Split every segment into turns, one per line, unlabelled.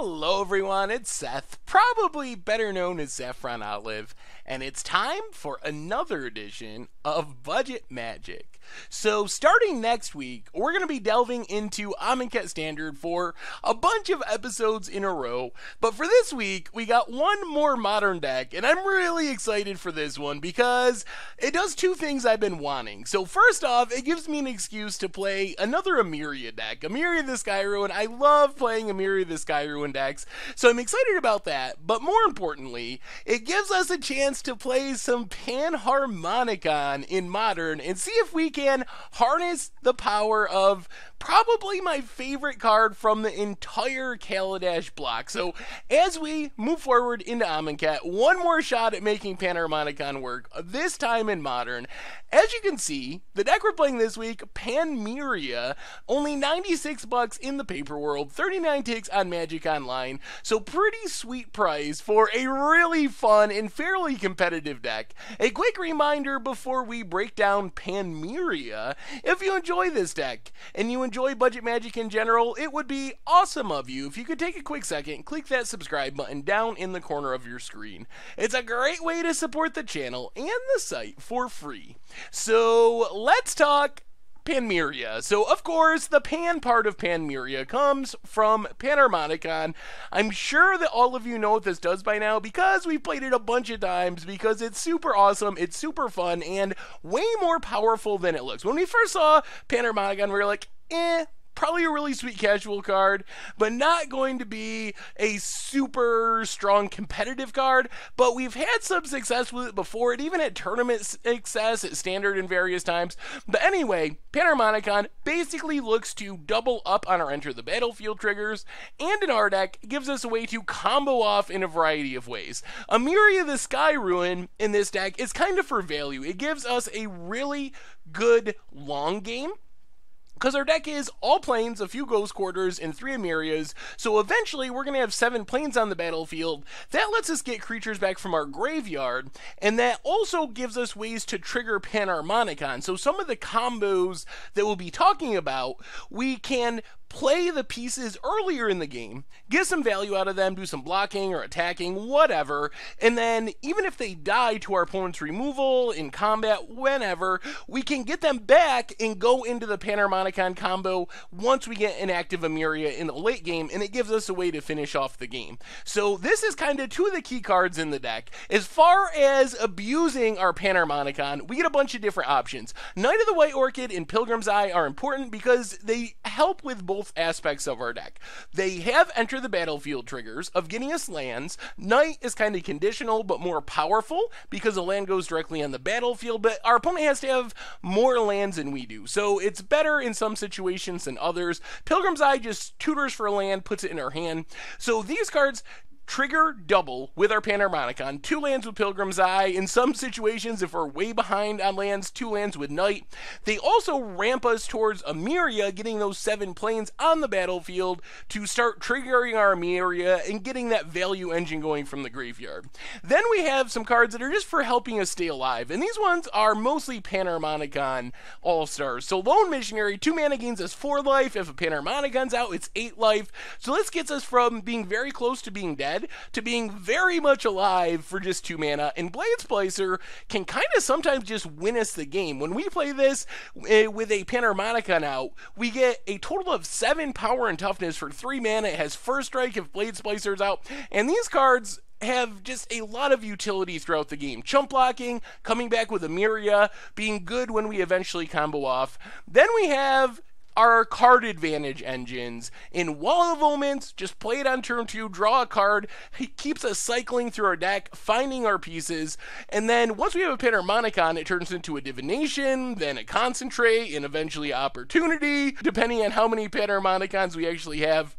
Hello everyone, it's Seth, probably better known as Saffron Olive, and it's time for another edition of Budget Magic. So starting next week, we're going to be delving into Amonkhet Standard for a bunch of episodes in a row, but for this week, we got one more modern deck, and I'm really excited for this one because it does two things I've been wanting. So first off, it gives me an excuse to play another Emeria deck, Emeria the Skyruin. I love playing Emeria the Skyruin decks, so I'm excited about that, but more importantly, it gives us a chance to play some Panharmonicon in Modern and see if we can harness the power of probably my favorite card from the entire Kaladesh block. So as we move forward into Amonkhet, one more shot at making Panharmonicon work, this time in Modern. As you can see, the deck we're playing this week, Pan-meria, only $96 in the paper world, 39 ticks on Magic Online, so pretty sweet price for a really fun and fairly competitive deck. A quick reminder before we break down Pan-meria, if you enjoy this deck and you enjoy Budget Magic in general, it would be awesome of you if you could take a quick second and click that subscribe button down in the corner of your screen. It's a great way to support the channel and the site for free. So let's talk Pan-meria. So of course the Pan part of Pan-meria comes from Panharmonicon. I'm sure that all of you know what this does by now because we've played it a bunch of times, because it's super awesome, it's super fun, and way more powerful than it looks. When we first saw Panharmonicon, we were like, probably a really sweet casual card, but not going to be a super strong competitive card. But we've had some success with it before. It even had tournament success at Standard in various times. But anyway, Panharmonicon basically looks to double up on our Enter the Battlefield triggers, and in our deck, gives us a way to combo off in a variety of ways. Emeria the Skyruin in this deck is kind of for value. It gives us a really good long game, because our deck is all planes, a few ghost quarters, and 3 Emerias, so eventually we're going to have 7 planes on the battlefield. That lets us get creatures back from our graveyard, and that also gives us ways to trigger Panharmonicon. So some of the combos that we'll be talking about, we can play the pieces earlier in the game, get some value out of them, do some blocking or attacking, whatever, and then even if they die to our opponent's removal, in combat, whenever, we can get them back and go into the Panharmonicon combo once we get an active Emeria in the late game, and it gives us a way to finish off the game. So this is kind of two of the key cards in the deck. As far as abusing our Panharmonicon, we get a bunch of different options. Knight of the White Orchid and Pilgrim's Eye are important because they help with both aspects of our deck. They have Enter the Battlefield triggers of getting us lands. Knight is kind of conditional but more powerful because the land goes directly on the battlefield, but our opponent has to have more lands than we do, so it's better in some situations than others. Pilgrim's Eye just tutors for a land, puts it in our hand. So these cards trigger double with our Panharmonicon. 2 lands with Pilgrim's Eye. In some situations, if we're way behind on lands, 2 lands with Knight. They also ramp us towards Emeria, getting those 7 planes on the battlefield to start triggering our Emeria and getting that value engine going from the graveyard. Then we have some cards that are just for helping us stay alive, and these ones are mostly Panharmonicon all-stars. So Lone Missionary, 2 mana gains us 4 life. If a Panharmonicon's out, it's 8 life. So this gets us from being very close to being dead to being very much alive for just 2 mana, and Blade Splicer can kind of sometimes just win us the game. When we play this with a Panharmonicon out, we get a total of 7 power and toughness for 3 mana. It has First Strike if Blade Splicer's out, and these cards have just a lot of utility throughout the game. Chump blocking, coming back with Emeria, being good when we eventually combo off. Then we have our card advantage engines. In Wall of Omens, just play it on turn 2, draw a card. It keeps us cycling through our deck, finding our pieces, and then once we have a Panharmonicon, it turns into a Divination, then a Concentrate, and eventually Opportunity, depending on how many Panharmonicons we actually have.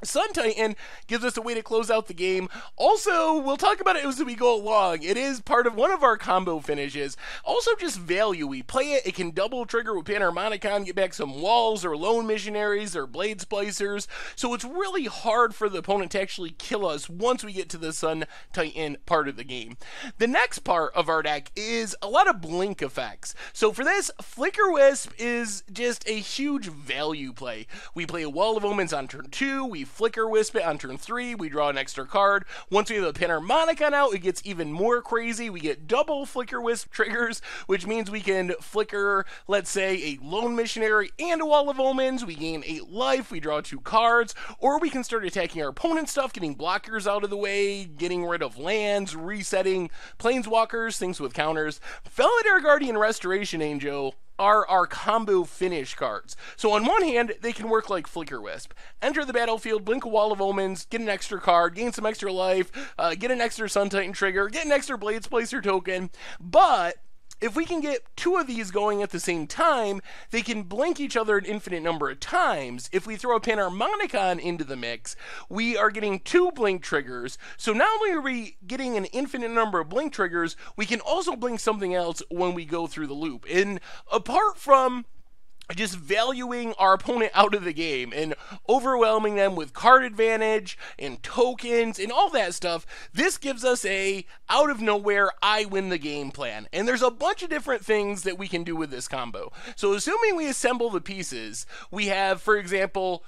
Sun Titan gives us a way to close out the game. Also, we'll talk about it as we go along. It is part of one of our combo finishes. Also, just value. We play it, it can double trigger with Panharmonicon, get back some walls or Lone Missionaries or Blade Splicers. So it's really hard for the opponent to actually kill us once we get to the Sun Titan part of the game. The next part of our deck is a lot of blink effects. So for this, Flicker Wisp is just a huge value play. We play a Wall of Omens on turn 2, we Flicker Wisp it on turn 3, we draw an extra card. Once we have a Panharmonicon out, it gets even more crazy. We get double Flicker Wisp triggers, which means we can flicker, let's say, a Lone Missionary and a Wall of Omens. We gain 8 life, we draw 2 cards, or we can start attacking our opponent's stuff, getting blockers out of the way, getting rid of lands, resetting planeswalkers, things with counters. Felidar Guardian Restoration Angel are our combo finish cards. So on one hand, they can work like Flicker Wisp. Enter the battlefield, blink a Wall of Omens, get an extra card, gain some extra life, get an extra Sun Titan trigger, get an extra Blades Placer token, but if we can get 2 of these going at the same time, they can blink each other an infinite number of times. If we throw a Panharmonicon into the mix, we are getting 2 blink triggers. So not only are we getting an infinite number of blink triggers, we can also blink something else when we go through the loop. And apart from just valuing our opponent out of the game and overwhelming them with card advantage and tokens and all that stuff, this gives us a out of nowhere I win the game plan. And there's a bunch of different things that we can do with this combo. So assuming we assemble the pieces, we have, for example,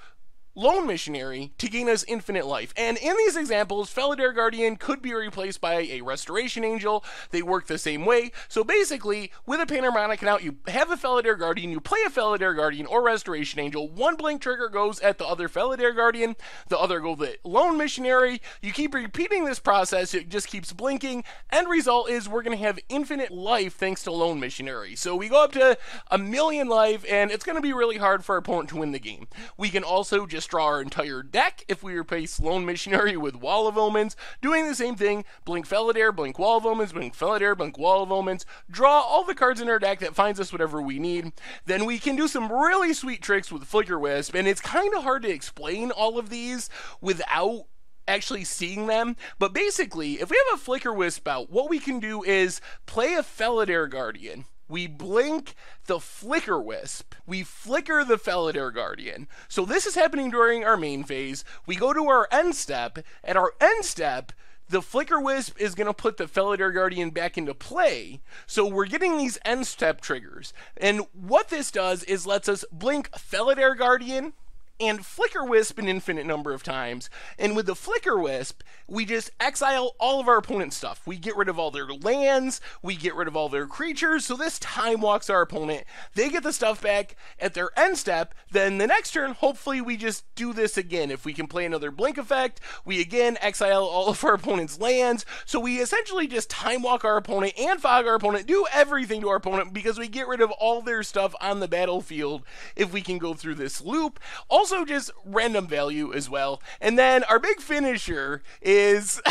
Lone Missionary to gain us infinite life. And in these examples, Felidar Guardian could be replaced by a Restoration Angel. They work the same way. So basically, with a Panharmonicon out, you have a Felidar Guardian, you play a Felidar Guardian or Restoration Angel, 1 blink trigger goes at the other Felidar Guardian, the other goes at Lone Missionary. You keep repeating this process, it just keeps blinking. End result is we're going to have infinite life thanks to Lone Missionary. So we go up to 1,000,000 life, and it's going to be really hard for our opponent to win the game. We can also just draw our entire deck if we replace Lone Missionary with Wall of Omens, doing the same thing, blink Felidar, blink Wall of Omens, blink Felidar, blink Wall of Omens, draw all the cards in our deck that finds us whatever we need. Then we can do some really sweet tricks with Flicker Wisp, and it's kind of hard to explain all of these without actually seeing them, but basically, if we have a Flicker Wisp out, what we can do is play a Felidar Guardian. We blink the Flicker Wisp. We flicker the Felidar Guardian. So this is happening during our main phase. We go to our end step. At our end step, the Flicker Wisp is going to put the Felidar Guardian back into play. So we're getting these end step triggers. And what this does is lets us blink Felidar Guardian and Flicker Wisp an infinite number of times. And with the Flicker Wisp, we just exile all of our opponent's stuff. We get rid of all their lands, we get rid of all their creatures, so this time walks our opponent. They get the stuff back at their end step, then the next turn, hopefully we just do this again. If we can play another blink effect, we again exile all of our opponent's lands, so we essentially just time walk our opponent and fog our opponent, do everything to our opponent because we get rid of all their stuff on the battlefield if we can go through this loop. Also just random value as well. And then our big finisher is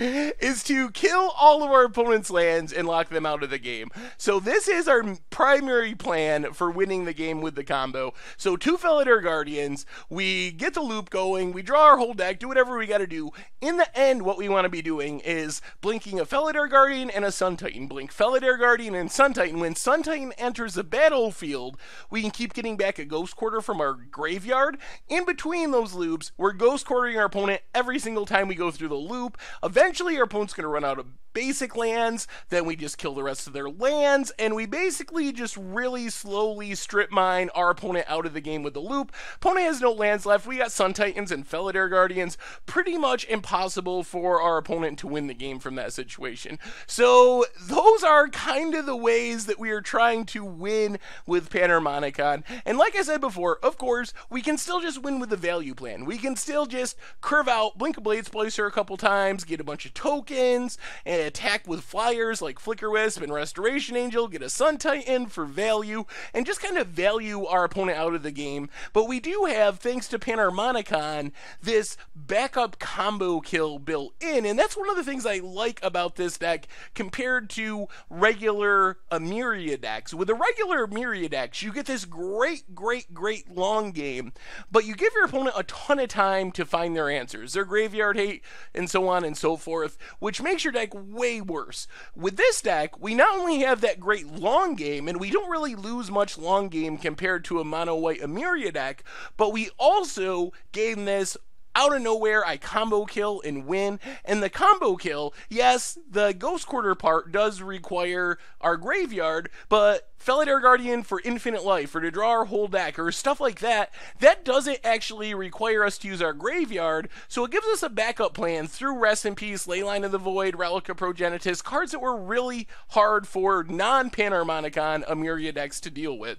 is to kill all of our opponent's lands and lock them out of the game. So this is our primary plan for winning the game with the combo. So 2 Felidar Guardians, we get the loop going, we draw our whole deck, do whatever we got to do. In the end, what we want to be doing is blinking a Felidar Guardian and a Sun Titan. Blink Felidar Guardian and Sun Titan. When Sun Titan enters the battlefield, we can keep getting back a Ghost Quarter from our graveyard. In between those loops, we're Ghost Quartering our opponent every single time we go through the loop. Eventually, our opponent's going to run out of basic lands, then we just kill the rest of their lands, and we basically just really slowly strip mine our opponent out of the game with the loop. Opponent has no lands left. We got Sun Titans and Felidar Guardians. Pretty much impossible for our opponent to win the game from that situation. So those are kind of the ways that we are trying to win with Panharmonicon. And like I said before, of course, we can still just win with the value plan. We can still just curve out, blink a Blades Placer a couple times, get a bunch of tokens, and attack with flyers like Flicker Wisp and Restoration Angel, get a Sun Titan for value, and just kind of value our opponent out of the game. But we do have, thanks to Panharmonicon, this backup combo kill built in, and that's one of the things I like about this deck compared to regular Emeria decks. With the regular Emeria decks, you get this great long game, but you give your opponent a ton of time to find their answers, their graveyard hate, and so on and so forth, which makes your deck way worse. With this deck, we not only have that great long game, and we don't really lose much long game compared to a Mono-White Emeria deck, but we also gain this out of nowhere I combo kill and win. And the combo kill, yes, the Ghost Quarter part does require our graveyard, but Felidar Guardian for infinite life, or to draw our whole deck, or stuff like that, that doesn't actually require us to use our graveyard, so it gives us a backup plan through Rest in Peace, Leyline of the Void, Relic of Progenitus, cards that were really hard for non-Panharmonicon Emeria decks to deal with.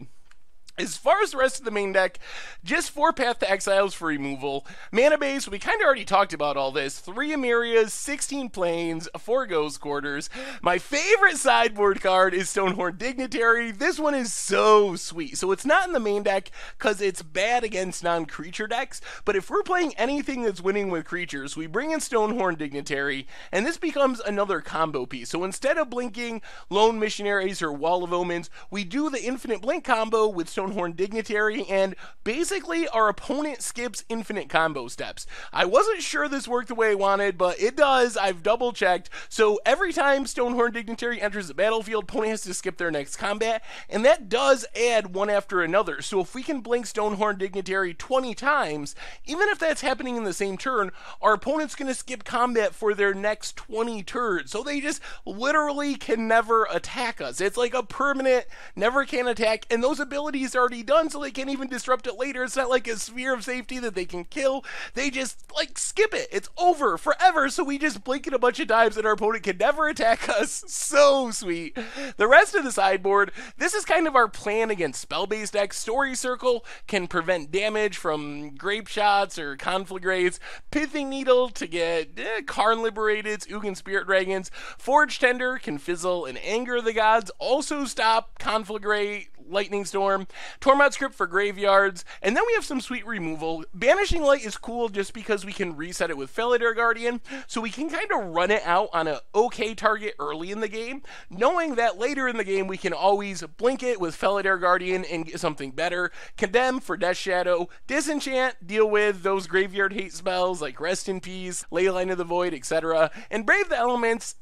As far as the rest of the main deck, just 4 Path to Exiles for removal. Mana base, we kind of already talked about all this. 3 Emerias, 16 Plains, 4 Ghost Quarters. My favorite sideboard card is Stonehorn Dignitary. This one is so sweet. So it's not in the main deck because it's bad against non-creature decks, but if we're playing anything that's winning with creatures, we bring in Stonehorn Dignitary, and this becomes another combo piece. So instead of blinking Lone Missionaries or Wall of Omens, we do the Infinite Blink combo with Stonehorn Dignitary, and basically our opponent skips infinite combo steps. I wasn't sure this worked the way I wanted, but it does. I've double checked. So every time Stonehorn Dignitary enters the battlefield, opponent has to skip their next combat, and that does add one after another. So if we can blink Stonehorn Dignitary 20 times, even if that's happening in the same turn, our opponent's going to skip combat for their next 20 turns. So they just literally can never attack us. It's like a permanent never can attack, and those abilities are already done, so they can't even disrupt it later. It's not like a sphere of safety that they can kill. They just like skip it. It's over forever, so we just blink it a bunch of times and our opponent can never attack us. So sweet. The rest of the sideboard, this is kind of our plan against spell-based decks. Story Circle can prevent damage from Grape Shots or Conflagrates. Pithing Needle to get Karn Liberateds, Ugin Spirit Dragons. Forge Tender can fizzle and anger the gods. Also stop Conflagrate, Lightning Storm, Tormod Script for graveyards, and then we have some sweet removal. Banishing Light is cool just because we can reset it with Felidar Guardian, so we can kind of run it out on an okay target early in the game, knowing that later in the game we can always blink it with Felidar Guardian and get something better. Condemn for Death Shadow, Disenchant, deal with those graveyard hate spells like Rest in Peace, Leyline of the Void, etc. And Brave the Elements,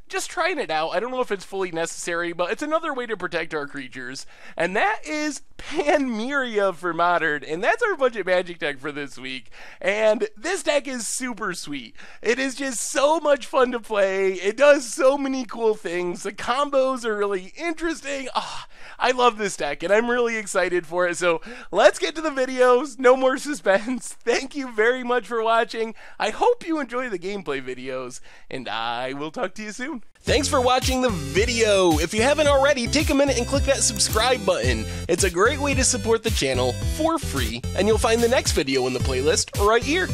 just trying it out. I don't know if it's fully necessary, but it's another way to protect our creatures. And that is Pan-meria for Modern, and that's our budget magic deck for this week. And this deck is super sweet. It is just so much fun to play. It does so many cool things. The combos are really interesting. I love this deck, and I'm really excited for it. So let's get to the videos. No more suspense. Thank you very much for watching. I hope you enjoy the gameplay videos, and I will talk to you soon. Thanks for watching the video. If you haven't already, take a minute and click that subscribe button. It's a great way to support the channel for free, and you'll find the next video in the playlist right here.